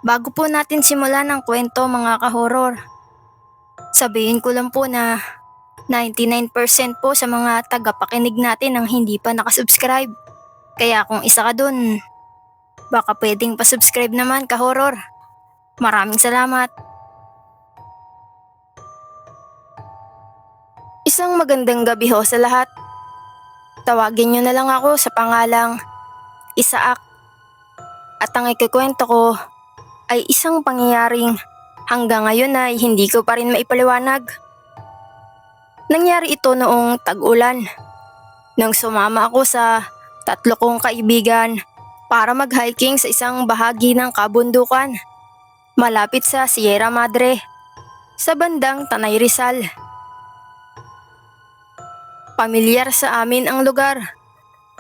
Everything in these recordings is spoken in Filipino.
Bago po natin simulan ang kwento mga ka-horror, sabihin ko lang po na 99% po sa mga tagapakinig natin ang hindi pa nakasubscribe. Kaya kung isa ka dun, baka pwedeng pasubscribe naman ka-horror. Maraming salamat. Isang magandang gabi ho sa lahat. Tawagin nyo na lang ako sa pangalang Isaak. At ang ikikwento ko ay isang pangyayaring hanggang ngayon ay hindi ko pa rin maipaliwanag. Nangyari ito noong tag-ulan, nang sumama ako sa 3 kong kaibigan para mag-hiking sa isang bahagi ng kabundukan malapit sa Sierra Madre sa bandang Tanay Rizal. Pamilyar sa amin ang lugar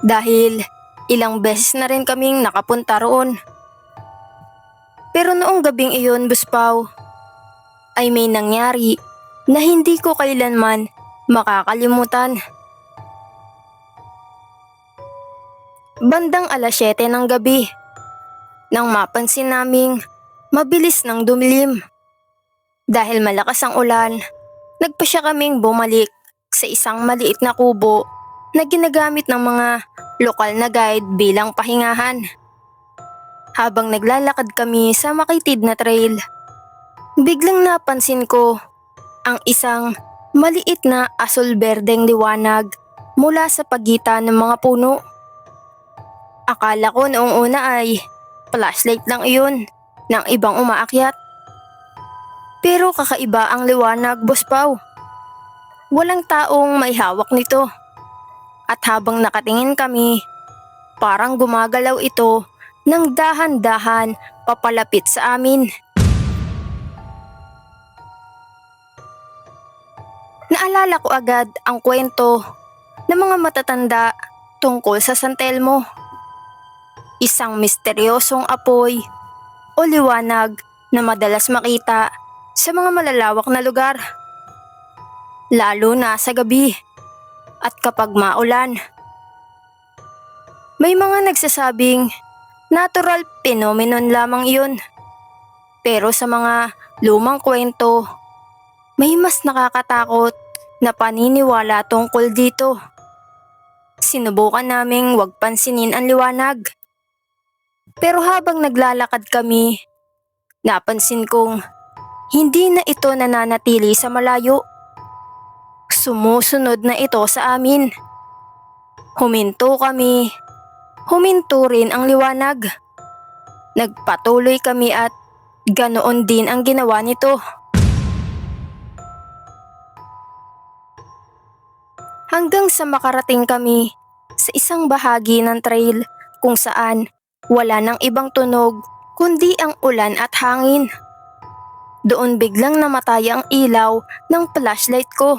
dahil ilang beses na rin kaming nakapunta roon. Pero noong gabing iyon, Buspaw, ay may nangyari na hindi ko kailanman makakalimutan. Bandang 7:00 ng gabi, nang mapansin naming mabilis nang dumilim. Dahil malakas ang ulan, nagpasya kaming bumalik sa isang maliit na kubo na ginagamit ng mga lokal na guide bilang pahingahan. Habang naglalakad kami sa makitid na trail, biglang napansin ko ang isang maliit na asul-berdeng liwanag mula sa pagitan ng mga puno. Akala ko noong una ay flashlight lang iyon ng ibang umaakyat. Pero kakaiba ang liwanag, Boss Pau. Walang taong may hawak nito. At habang nakatingin kami, parang gumagalaw ito ng dahan-dahan papalapit sa amin. Naalala ko agad ang kwento ng mga matatanda tungkol sa San Telmo. Isang misteryosong apoy o liwanag na madalas makita sa mga malalawak na lugar, lalo na sa gabi at kapag maulan. May mga nagsasabing natural phenomenon lamang iyon. Pero sa mga lumang kwento, may mas nakakatakot na paniniwala tungkol dito. Sinubukan naming wag pansinin ang liwanag. Pero habang naglalakad kami, napansin kong hindi na ito nananatili sa malayo. Sumusunod na ito sa amin. Huminto kami. Huminto rin ang liwanag. Nagpatuloy kami at ganoon din ang ginawa nito. Hanggang sa makarating kami sa isang bahagi ng trail kung saan wala nang ibang tunog kundi ang ulan at hangin. Doon biglang namatay ang ilaw ng flashlight ko.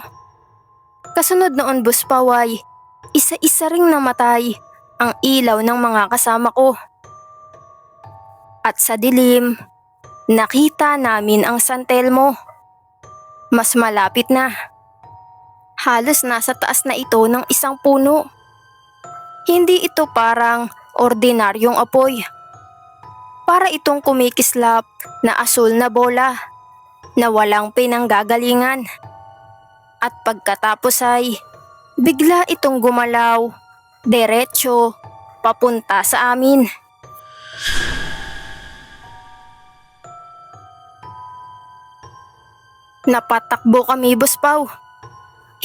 Kasunod noon, Buspaway, isa-isa ring namatay ang ilaw ng mga kasama ko. At sa dilim, nakita namin ang San Telmo. Mas malapit na. Halos nasa taas na ito ng isang puno. Hindi ito parang ordinaryong apoy. Para itong kumikislap na asul na bola na walang pinanggagalingan. At pagkatapos ay bigla itong gumalaw, diretso, papunta sa amin. Napatakbo kami, Buspaw.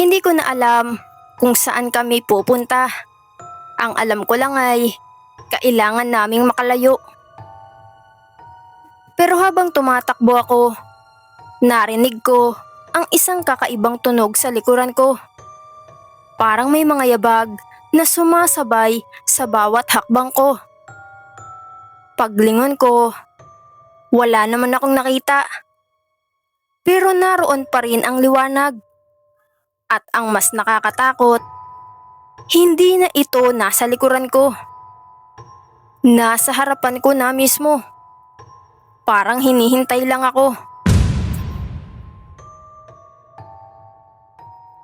Hindi ko na alam kung saan kami pupunta. Ang alam ko lang ay kailangan naming makalayo. Pero habang tumatakbo ako, narinig ko ang isang kakaibang tunog sa likuran ko. Parang may mga yabag na sumasabay sa bawat hakbang ko. Paglingon ko, wala naman akong nakita. Pero naroon pa rin ang liwanag. At ang mas nakakatakot, hindi na ito nasa likuran ko. Nasa harapan ko na mismo. Parang hinihintay lang ako.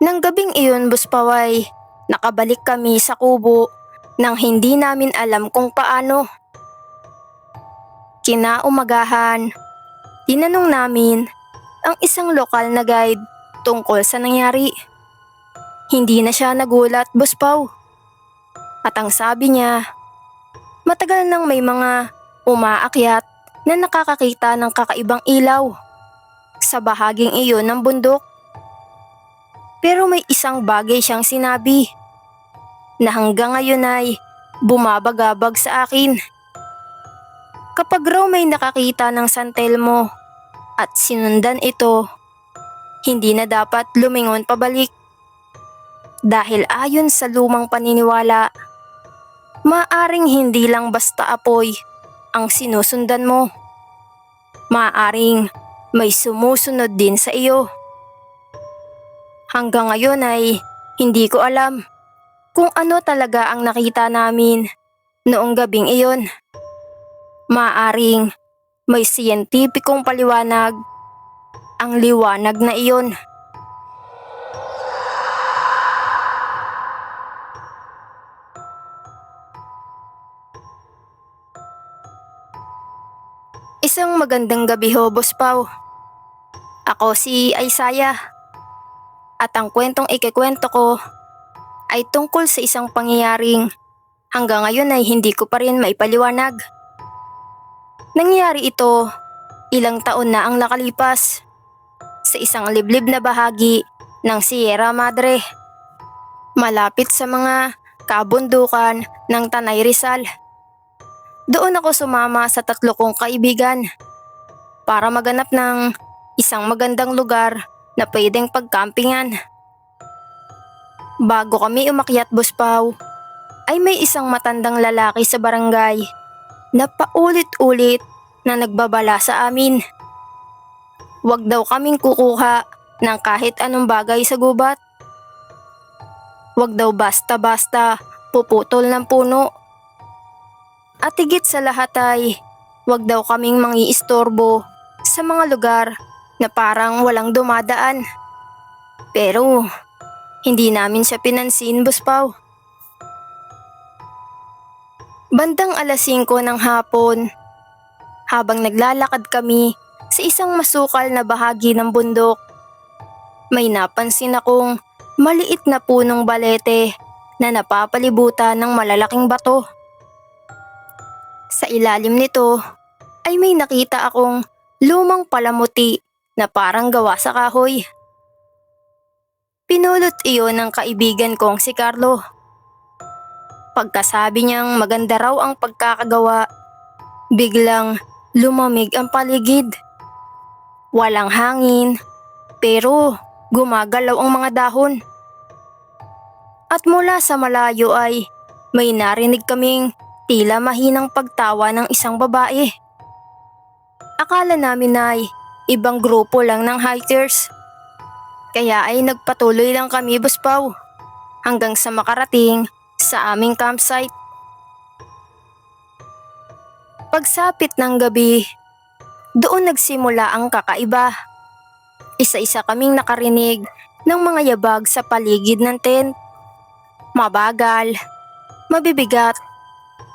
Nang gabing iyon, Buspaway, nakabalik kami sa kubo nang hindi namin alam kung paano. Kinaumagahan, tinanong namin ang isang lokal na guide tungkol sa nangyari. Hindi na siya nagulat, Boss Pau. At ang sabi niya, matagal nang may mga umaakyat na nakakakita ng kakaibang ilaw sa bahaging iyon ng bundok. Pero may isang bagay siyang sinabi na hanggang ngayon ay bumabagabag sa akin. Kapag raw may nakakita ng San Telmo at sinundan ito, hindi na dapat lumingon pabalik. Dahil ayon sa lumang paniniwala, maaring hindi lang basta apoy ang sinusundan mo. Maaring may sumusunod din sa iyo. Hanggang ngayon ay hindi ko alam kung ano talaga ang nakita namin noong gabing iyon. Maaring may siyentipikong paliwanag ang liwanag na iyon. Isang magandang gabi ho, Boss Pau. Ako si Aisaya. At ang kwentong ikikwento ko ay tungkol sa isang pangyayaring hanggang ngayon ay hindi ko pa rin maipaliwanag. Nangyari ito ilang taon na ang nakalipas sa isang liblib na bahagi ng Sierra Madre, malapit sa mga kabundukan ng Tanay Rizal. Doon ako sumama sa 3 kong kaibigan para maganap ng isang magandang lugar na pwedeng pagkampingan. Bago kami umakyat, Boss Pau, ay may isang matandang lalaki sa barangay na paulit-ulit na nagbabala sa amin. Huwag daw kaming kukuha ng kahit anong bagay sa gubat. Huwag daw basta-basta puputol ng puno. At higit sa lahat ay huwag daw kaming mangiistorbo sa mga lugar na parang walang dumadaan. Pero hindi namin siya pinansin, Boss Pau. Bandang 5:00 ng hapon, habang naglalakad kami sa isang masukal na bahagi ng bundok, may napansin akong maliit na punong balete na napapalibutan ng malalaking bato. Sa ilalim nito ay may nakita akong lumang palamuti na parang gawa sa kahoy. Pinulot iyon ng kaibigan kong si Carlo. Pagkasabi niyang maganda raw ang pagkakagawa, biglang lumamig ang paligid. Walang hangin, pero gumagalaw ang mga dahon. At mula sa malayo ay may narinig kaming tila mahinang pagtawa ng isang babae. Akala namin ay ibang grupo lang ng hikers. Kaya ay nagpatuloy lang kami, Boss Pau, hanggang sa makarating sa aming campsite. Pagsapit ng gabi, doon nagsimula ang kakaiba. Isa-isa kaming nakarinig ng mga yabag sa paligid ng tent. Mabagal, mabibigat,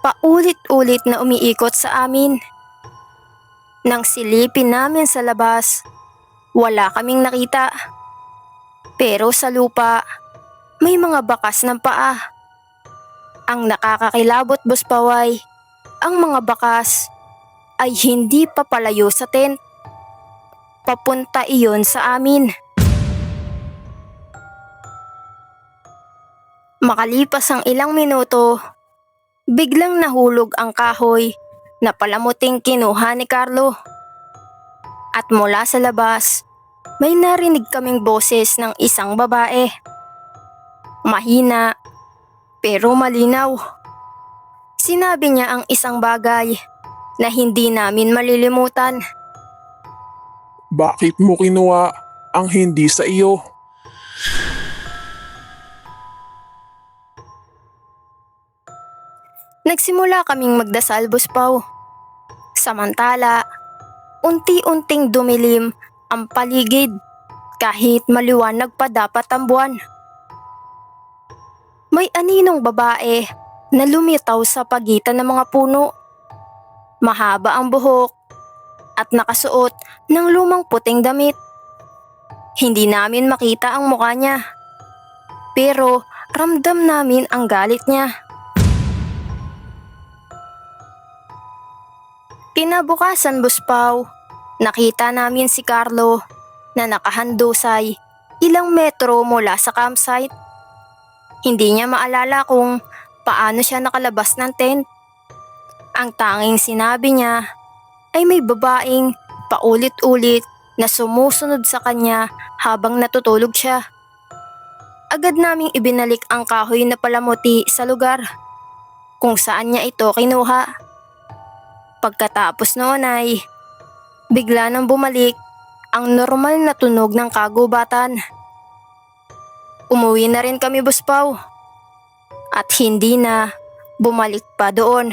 paulit-ulit na umiikot sa amin. Nang silipin namin sa labas, wala kaming nakita. Pero sa lupa, may mga bakas ng paa. Ang nakakakilabot, Boss Paway, ang mga bakas ay hindi pa palayo sa tent. Papunta iyon sa amin. Makalipas ang ilang minuto, biglang nahulog ang kahoy na palamuting kinuha ni Carlo. At mula sa labas, may narinig kaming boses ng isang babae. Mahina, pero malinaw. Sinabi niya ang isang bagay na hindi namin malilimutan. Bakit mo kinuha ang hindi sa iyo? Nagsimula kaming magdasal, Boss Pau. Samantala, unti-unting dumilim ang paligid kahit maliwanag pa dapat ang buwan. May aninong babae na lumitaw sa pagitan ng mga puno. mahaba ang buhok at nakasuot ng lumang puting damit. Hindi namin makita ang mukha niya, pero ramdam namin ang galit niya. Kinabukasan, Buspaw, nakita namin si Carlo na nakahandusay ilang metro mula sa campsite. Hindi niya maalala kung paano siya nakalabas ng tent. Ang tanging sinabi niya ay may babaeng paulit-ulit na sumusunod sa kanya habang natutulog siya. Agad naming ibinalik ang kahoy na palamuti sa lugar kung saan niya ito kinuha. Pagkatapos noon ay bigla nang bumalik ang normal na tunog ng kagubatan. Umuwi na rin kami, Buspaw, at hindi na bumalik pa doon.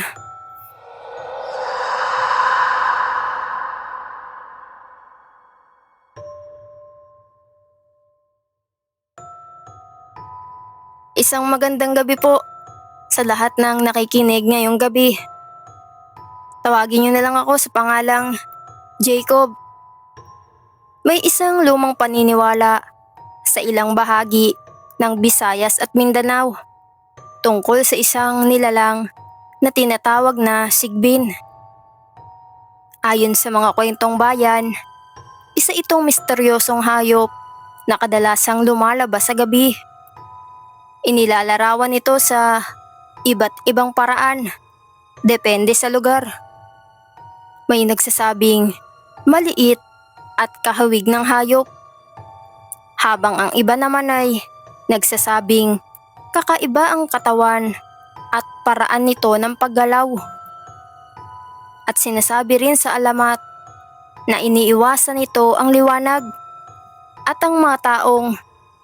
Isang magandang gabi po sa lahat ng nakikinig ngayong gabi. Tawagin niyo na lang ako sa pangalang Jacob. May isang lumang paniniwala sa ilang bahagi ng Visayas at Mindanao tungkol sa isang nilalang na tinatawag na sigbin. Ayon sa mga kwentong bayan, isa itong misteryosong hayop na kadalasang lumalabas sa gabi. Inilalarawan ito sa iba't ibang paraan, depende sa lugar. May nagsasabing maliit at kahawig ng hayop, habang ang iba naman ay nagsasabing kakaiba ang katawan at paraan nito ng paggalaw. At sinasabi rin sa alamat na iniiwasan nito ang liwanag at ang mga taong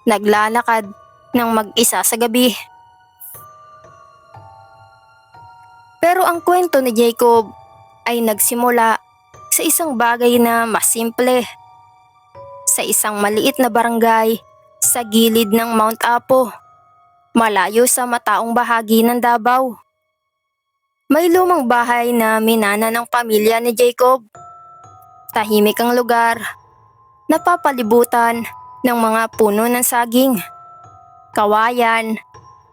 naglalakad ng mag-isa sa gabi. Pero ang kwento ni Jacob ay nagsimula sa isang bagay na mas simple. Sa isang maliit na barangay sa gilid ng Mount Apo, malayo sa mataong bahagi ng Davao. May lumang bahay na minana ng pamilya ni Jacob. Tahimik ang lugar, napapalibutan ng mga puno ng saging, kawayan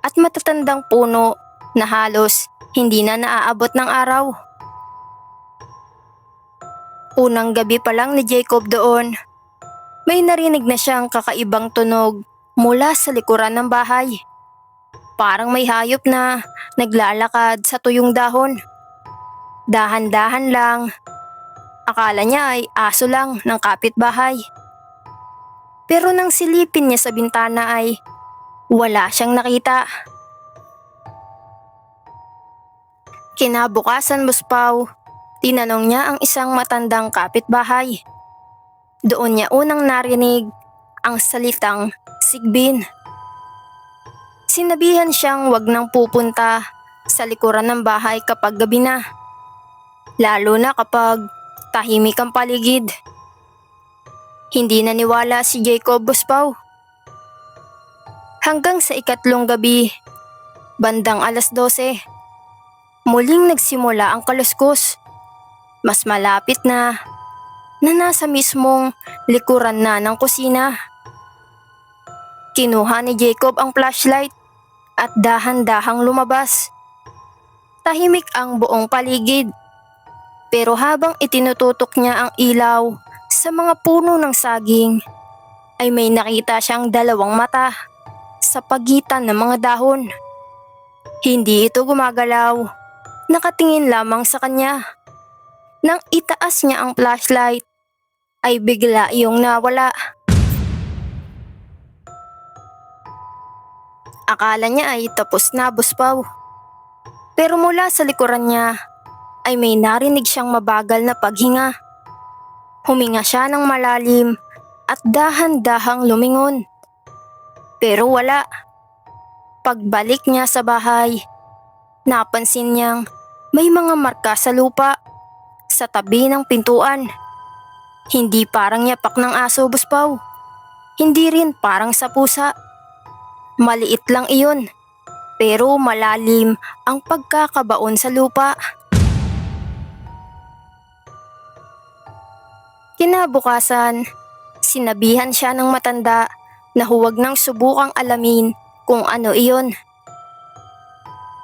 at matatandang puno na halos hindi na naaabot ng araw. Unang gabi pa lang ni Jacob doon, may narinig na siyang kakaibang tunog mula sa likuran ng bahay. Parang may hayop na naglalakad sa tuyong dahon. Dahan-dahan lang. Akala niya ay aso lang ng kapitbahay. Pero nang silipin niya sa bintana ay wala siyang nakita. Kinabukasan, Buspaw, tinanong niya ang isang matandang kapitbahay. Doon niya unang narinig ang salitang sigbin. Sinabihan siyang wag nang pupunta sa likuran ng bahay kapag gabi na, lalo na kapag tahimik ang paligid. Hindi naniwala si Jacob, Buspaw. Hanggang sa ikatlong gabi, bandang 12:00, muling nagsimula ang kaluskos. Mas malapit na nasa mismong likuran na ng kusina. Kinuha ni Jacob ang flashlight at dahan-dahang lumabas. Tahimik ang buong paligid, pero habang itinututok niya ang ilaw sa mga puno ng saging, ay may nakita siyang dalawang mata sa pagitan ng mga dahon. Hindi ito gumagalaw, nakatingin lamang sa kanya. Nang itaas niya ang flashlight, ay bigla iyong nawala. Akala niya ay tapos na, Buspaw. Pero mula sa likuran niya ay may narinig siyang mabagal na paghinga. Huminga siya ng malalim at dahan-dahang lumingon. Pero wala. Pagbalik niya sa bahay, napansin niyang may mga marka sa lupa sa tabi ng pintuan. Hindi parang yapak ng aso, Buspaw. Hindi rin parang sa pusa. Maliit lang iyon, pero malalim ang pagkakabaon sa lupa. Kinabukasan, sinabihan siya ng matanda na huwag nang subukang alamin kung ano iyon.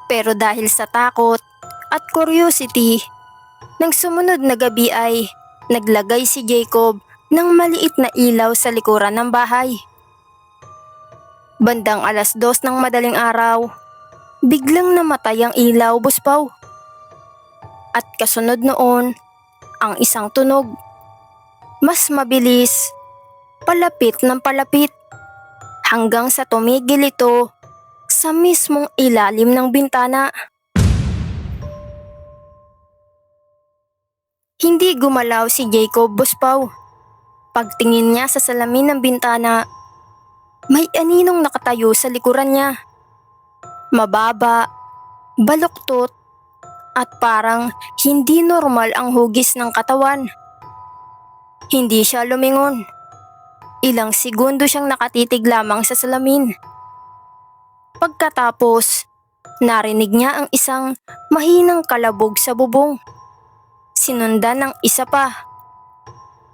Pero dahil sa takot at curiosity, nang sumunod na gabi ay naglagay si Jacob ng maliit na ilaw sa likuran ng bahay. Bandang 2:00 ng madaling araw, biglang namatay ang ilaw, Buspaw. At kasunod noon, ang isang tunog. Mas mabilis, palapit ng palapit, hanggang sa tumigil ito sa mismong ilalim ng bintana. Hindi gumalaw si Jacob, Buspaw. Pagtingin niya sa salamin ng bintana, may aninong nakatayo sa likuran niya. Mababa, baluktot, at parang hindi normal ang hugis ng katawan. Hindi siya lumingon. Ilang segundo siyang nakatitig lamang sa salamin. Pagkatapos, narinig niya ang isang mahinang kalabog sa bubong. Sinundan ng isa pa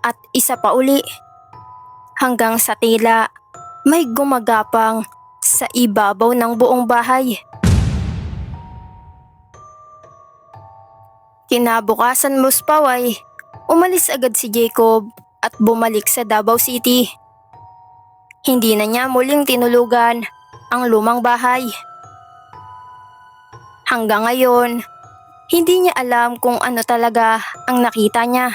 at isa pa uli, hanggang sa tila may gumagapang sa ibabaw ng buong bahay. Kinabukasan, Buspaw, ay umalis agad si Jacob at bumalik sa Davao City. Hindi na niya muling tinulugan ang lumang bahay. Hanggang ngayon, hindi niya alam kung ano talaga ang nakita niya.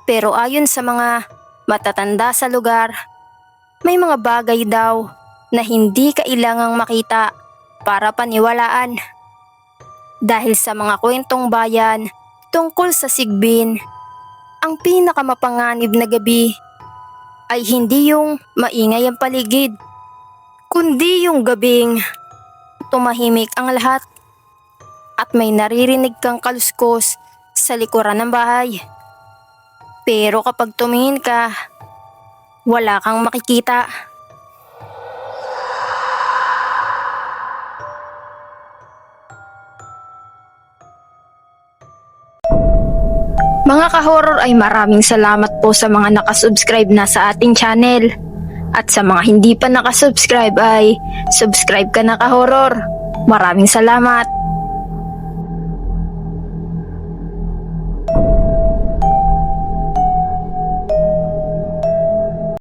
Pero ayon sa mga matatanda sa lugar, may mga bagay daw na hindi kailangang makita para paniwalaan. Dahil sa mga kwentong bayan tungkol sa Sigbin, ang pinakamapanganib na gabi ay hindi yung maingay ang paligid, kundi yung gabing tumahimik ang lahat at may naririnig kang kaluskos sa likuran ng bahay. Pero kapag tumingin ka, wala kang makikita. Mga ka-horror, ay maraming salamat po sa mga nakasubscribe na sa ating channel. At sa mga hindi pa nakasubscribe ay subscribe ka na, ka-horror. Maraming salamat.